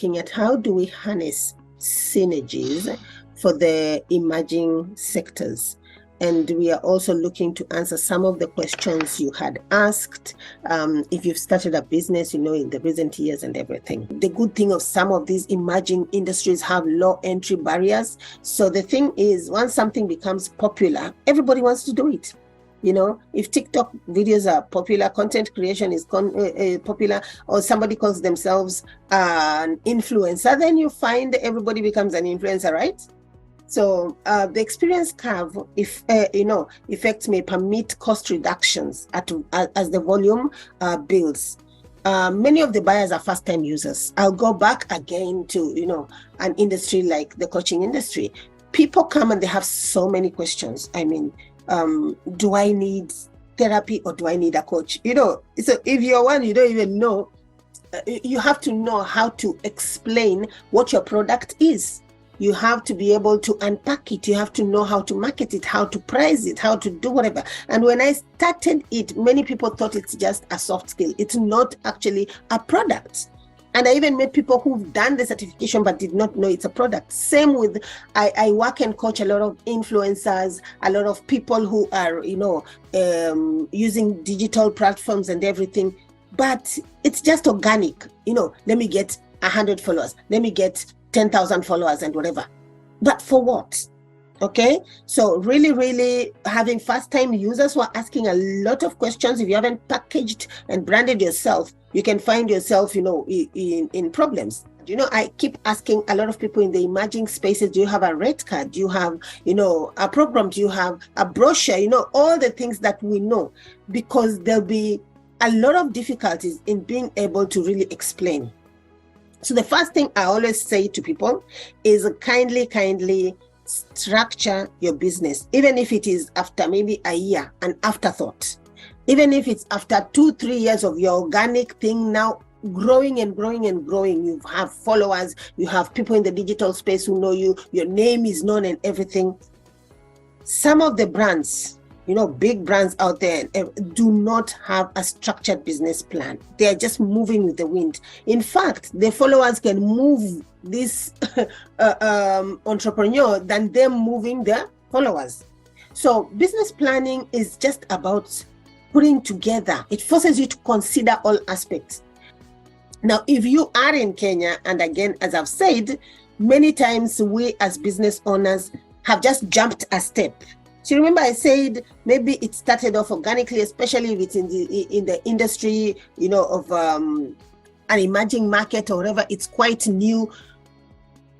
looking at how do we harness synergies for the emerging sectors. And we are also looking to answer some of the questions you had asked. If you've started a business, in the recent years and everything. The good thing of some of these emerging industries have low entry barriers. So the thing is, once something becomes popular, everybody wants to do it. If TikTok videos are popular, content creation is popular, or somebody calls themselves an influencer, then you find everybody becomes an influencer, right? So the experience curve, effects may permit cost reductions as the volume builds. Many of the buyers are first-time users. I'll go back again to an industry like the coaching industry. People come and they have so many questions. I mean, do I need therapy or do I need a coach? So if you're one, you don't even know. You have to know how to explain what your product is. You have to be able to unpack it. You have to know how to market it, how to price it, how to do whatever. And when I started it, many people thought it's just a soft skill. It's not actually a product. And I even met people who've done the certification but did not know it's a product. Same with, I work and coach a lot of influencers, a lot of people who are, using digital platforms and everything. But it's just organic. Let me get 100 followers. Let me get 10,000 followers and whatever. But for what? Okay, so really having first-time users who are asking a lot of questions. If you haven't packaged and branded yourself, you can find yourself, in problems. I keep asking a lot of people in the emerging spaces, do you have a rate card? Do you have, a program? Do you have a brochure? All the things that we know, because there'll be a lot of difficulties in being able to really explain. So the first thing I always say to people is kindly structure your business, even if it is after maybe a year, an afterthought. Even if it's after 2-3 years of your organic thing now growing and growing and growing, you have followers, you have people in the digital space who know you, your name is known and everything. Some of the brands, big brands out there do not have a structured business plan. They're just moving with the wind. In fact, the followers can move this entrepreneur than them moving their followers. So business planning is just about putting together. It forces you to consider all aspects. Now, if you are in Kenya, and again, as I've said, many times we as business owners have just jumped a step. So remember I said maybe it started off organically, especially if it's in the industry, of an emerging market or whatever. It's quite new.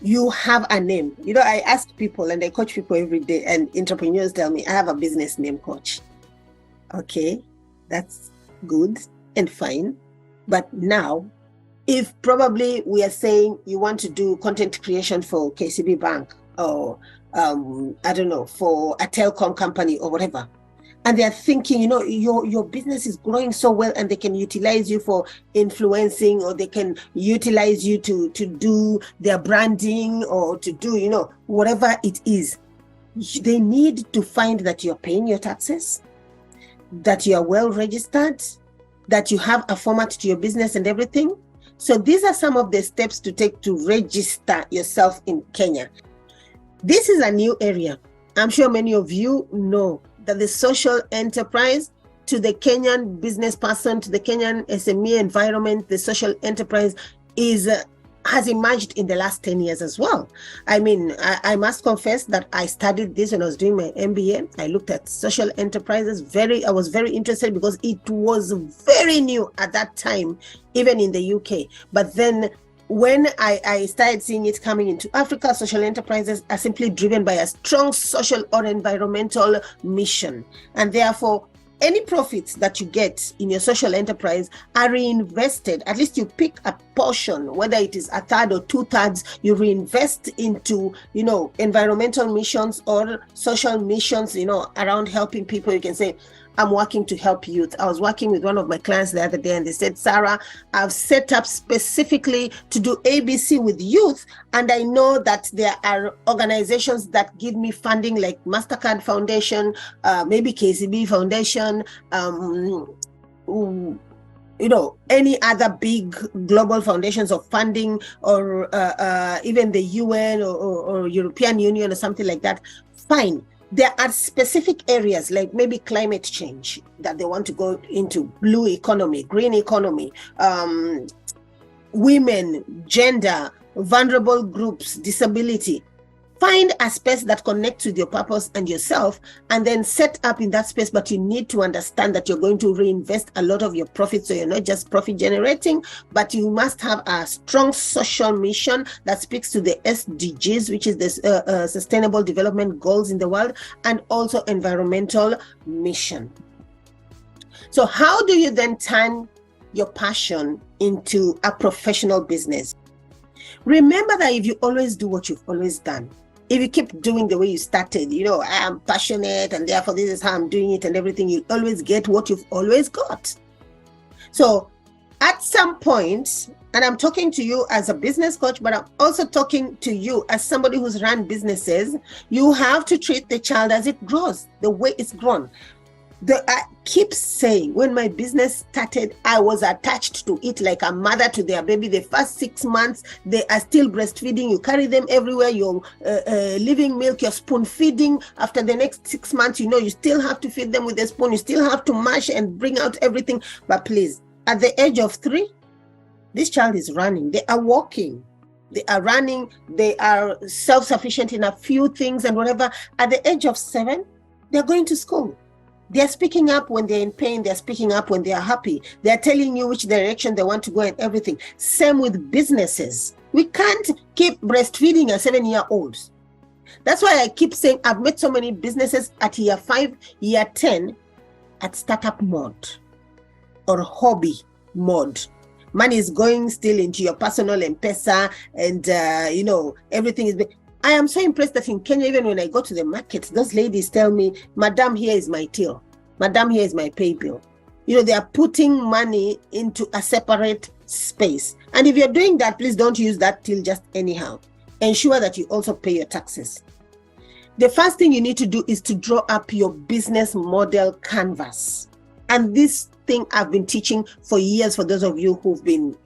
You have a name. I ask people and I coach people every day, and entrepreneurs tell me, I have a business name, coach. Okay, that's good and fine. But now, if probably we are saying you want to do content creation for KCB Bank, or I don't know, for a telecom company or whatever, and they're thinking, your business is growing so well and they can utilize you for influencing, or they can utilize you to do their branding, or to do, whatever it is. They need to find that you're paying your taxes, that you are well registered, that you have a format to your business and everything. So these are some of the steps to take to register yourself in Kenya. This is a new area. I'm sure many of you know that the social enterprise, to the Kenyan business person, to the Kenyan SME environment, the social enterprise has emerged in the last 10 years as well. I mean, I must confess that I studied this when I was doing my MBA. I looked at social enterprises. I was very interested because it was very new at that time, even in the UK. But then when I started seeing it coming into Africa, social enterprises are simply driven by a strong social or environmental mission. And therefore, any profits that you get in your social enterprise are reinvested. At least you pick a portion, whether it is a third or 2/3, you reinvest into, environmental missions or social missions, around helping people. You can say, I'm working to help youth. I was working with one of my clients the other day, and they said, Sarah, I've set up specifically to do ABC with youth. And I know that there are organizations that give me funding, like MasterCard Foundation, maybe KCB Foundation, Biashara, Synergies, and whatever. And I said, any other big global foundations of funding, or even the UN or European Union or something like that, fine. There are specific areas like maybe climate change that they want to go into, blue economy, green economy, women, gender, vulnerable groups, disability. Find a space that connects with your purpose and yourself, and then set up in that space. But you need to understand that you're going to reinvest a lot of your profits. So you're not just profit generating, but you must have a strong social mission that speaks to the SDGs, which is the Sustainable Development Goals in the world, and also environmental mission. So how do you then turn your passion into a professional business? Remember that if you always do what you've always done, if you keep doing the way you started, I am passionate and therefore this is how I'm doing it and everything, you always get what you've always got. So at some point, and I'm talking to you as a business coach, but I'm also talking to you as somebody who's run businesses, you have to treat the child as it grows, the way it's grown. I keep saying, when my business started, I was attached to it like a mother to their baby. The first 6 months, they are still breastfeeding. You carry them everywhere. You're leaving milk. You're spoon feeding. After the next 6 months, you still have to feed them with a spoon. You still have to mash and bring out everything. But please, at the age of 3, this child is running. They are walking. They are running. They are self-sufficient in a few things and whatever. At the age of 7, they're going to school. They're speaking up when they're in pain. They're speaking up when they are happy. They're telling you which direction they want to go and everything. Same with businesses. We can't keep breastfeeding a 7-year-olds. That's why I keep saying I've met so many businesses at year 5, year 10 at startup mode or hobby mode. Money is going still into your personal M-Pesa and, everything is... I am so impressed that in Kenya, even when I go to the market, those ladies tell me, Madam, here is my till. Madam, here is my pay bill. They are putting money into a separate space. And if you're doing that, please don't use that till just anyhow. Ensure that you also pay your taxes. The first thing you need to do is to draw up your business model canvas. And this thing I've been teaching for years for those of you who've been,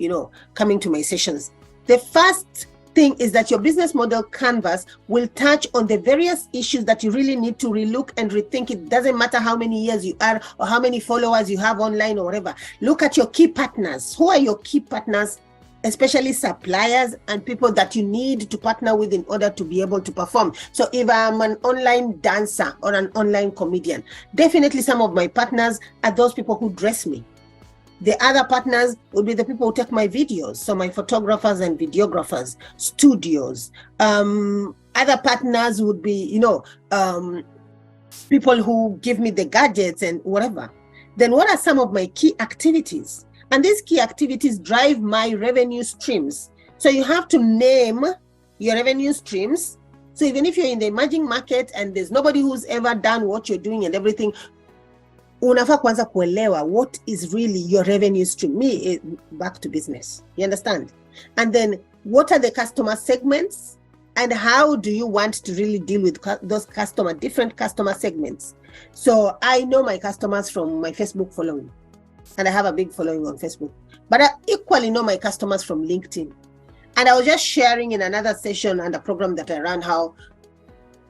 coming to my sessions. The first thing is that your business model canvas will touch on the various issues that you really need to relook and rethink. It doesn't matter how many years you are or how many followers you have online or whatever. Look at your key partners. Who are your key partners, especially suppliers and people that you need to partner with in order to be able to perform? So if I'm an online dancer or an online comedian, definitely some of my partners are those people who dress me. The other partners would be the people who take my videos. So my photographers and videographers, studios. Other partners would be, people who give me the gadgets and whatever. Then what are some of my key activities? And these key activities drive my revenue streams. So you have to name your revenue streams. So even if you're in the emerging market and there's nobody who's ever done what you're doing and everything, unafaa kwanza kuelewa what is really your revenue stream. Back to business. You understand? And then what are the customer segments and how do you want to really deal with those different customer segments? So I know my customers from my Facebook following, and I have a big following on Facebook, but I equally know my customers from LinkedIn. And I was just sharing in another session and a program that I ran how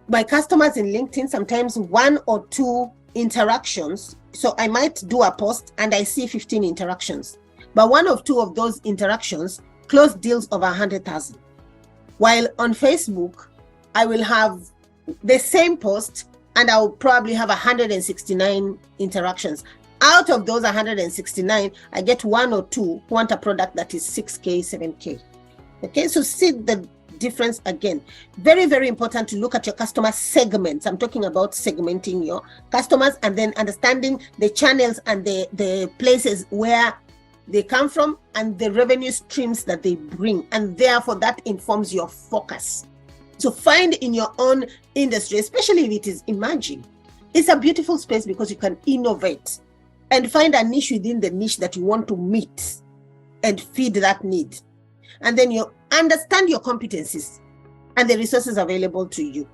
my customers in LinkedIn, sometimes 1 or 2 interactions. So I might do a post and I see 15 interactions, but 1 or 2 of those interactions close deals over 100,000. While on Facebook, I will have the same post and I will probably have 169 interactions. Out of those 169, I get 1 or 2 who want a product that is 6K, 7K. Okay, so see the difference again. Very, very important to look at your customer segments. I'm talking about segmenting your customers and then understanding the channels and the places where they come from and the revenue streams that they bring. And therefore that informs your focus. So find in your own industry, especially if it is emerging, it's a beautiful space because you can innovate and find a niche within the niche that you want to meet and feed that need. And then you understand your competencies and the resources available to you.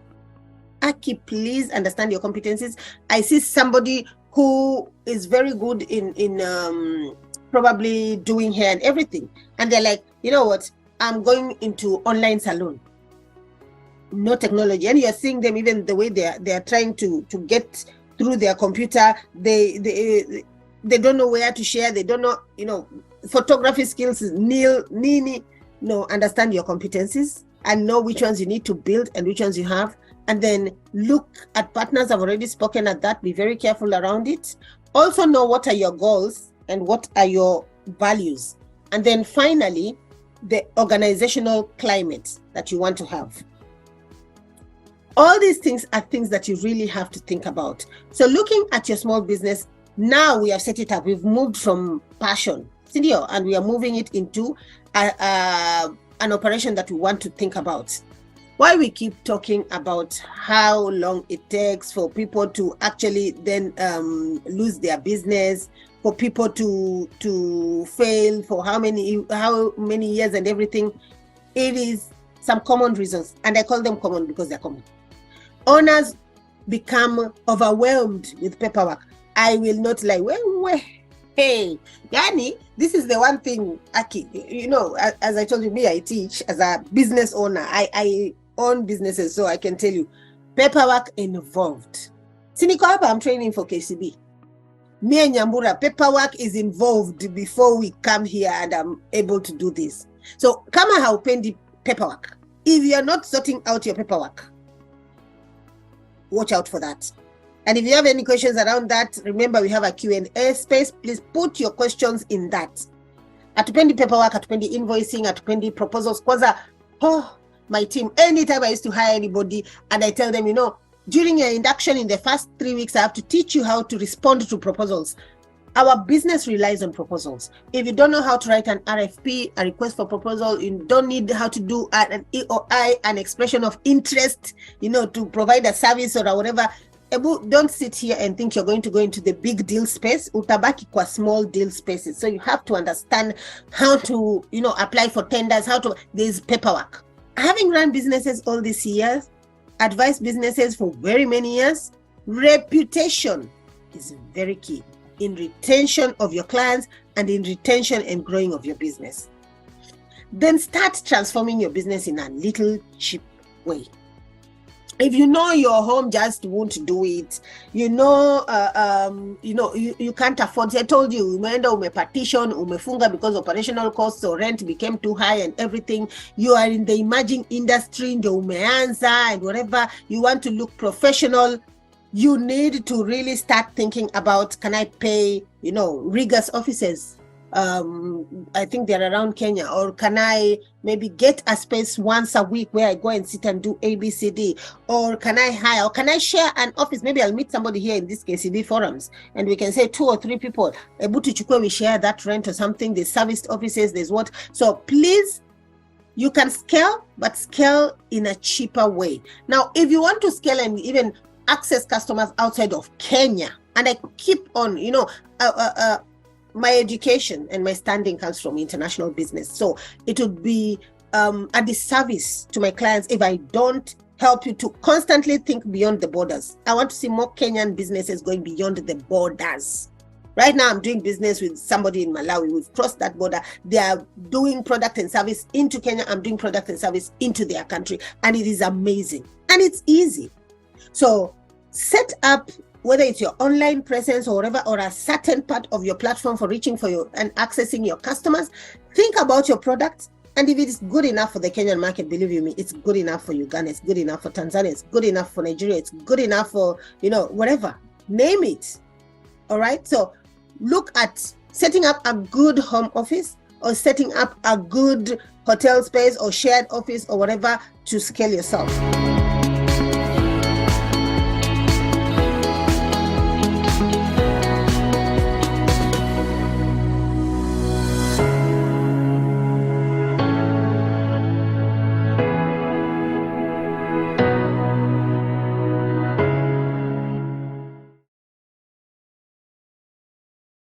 Aki, please understand your competencies. I see somebody who is very good in probably doing hair and everything. And they're like, you know what? I'm going into online salon. No technology. And you're seeing them, even the way they're trying to get through their computer. They don't know where to share. They don't know, photography skills is nil, nini. No, understand your competencies and know which ones you need to build and which ones you have. And then look at partners. I've already spoken at that. Be very careful around it. Also know what are your goals and what are your values. And then finally, the organizational climate that you want to have. All these things are things that you really have to think about. So looking at your small business, now we have set it up. We've moved from passion, and we are moving it into an operation that we want to think about. Why we keep talking about how long it takes for people to actually then lose their business, for people to fail, for how many years and everything. It is some common reasons, and I call them common because they're common. Owners become overwhelmed with paperwork. I will not lie. Hey, Yani, this is the one thing, Aki, as I told you, me, I teach as a business owner. I own businesses, so I can tell you, paperwork involved. Siniko hapa, I'm training for KCB. Me and Nyambura, paperwork is involved before we come here and I'm able to do this. So, kama haupendi paperwork. If you're not sorting out your paperwork, watch out for that. And if you have any questions around that, remember we have a Q&A space. Please put your questions in that. Hatupendi paperwork, hatupendi invoicing, hatupendi proposals. Kwanza, my team, anytime I used to hire anybody and I tell them, during your induction in the first 3 weeks, I have to teach you how to respond to proposals. Our business relies on proposals. If you don't know how to write an RFP, a request for proposal, you don't need how to do an EOI, an expression of interest, to provide a service or whatever. Don't sit here and think you're going to go into the big deal space. Utabaki kwa small deal spaces. So you have to understand how to, apply for tenders, there's paperwork. Having run businesses all these years, advised businesses for very many years, reputation is very key in retention of your clients and in retention and growing of your business. Then start transforming your business in a little cheap way. If you know your home just won't do it, you can't afford. I told you, umeenda partition, umefunga because operational costs or rent became too high and everything. You are in the emerging industry, ndio umeanza and whatever. You want to look professional. You need to really start thinking about, can I pay, rigorous offices? I think they're around Kenya, or can I maybe get a space once a week where I go and sit and do ABCD, or can I hire, or can I share an office? Maybe I'll meet somebody here in this KCB forums and we can say 2 or 3 people, we share that rent or something. There's serviced offices, there's what. So please, you can scale, but scale in a cheaper way. Now, if you want to scale and even access customers outside of Kenya, and I keep on, my education and my standing comes from international business. So it would be a disservice to my clients if I don't help you to constantly think beyond the borders. I want to see more Kenyan businesses going beyond the borders. Right now, I'm doing business with somebody in Malawi. We've crossed that border. They are doing product and service into Kenya. I'm doing product and service into their country. And it is amazing. And it's easy. So set up, whether it's your online presence or whatever, or a certain part of your platform for reaching for you and accessing your customers. Think about your product. And if it is good enough for the Kenyan market, believe you me, it's good enough for Uganda, it's good enough for Tanzania, it's good enough for Nigeria, it's good enough for, whatever. Name it. All right. So look at setting up a good home office or setting up a good hotel space or shared office or whatever to scale yourself.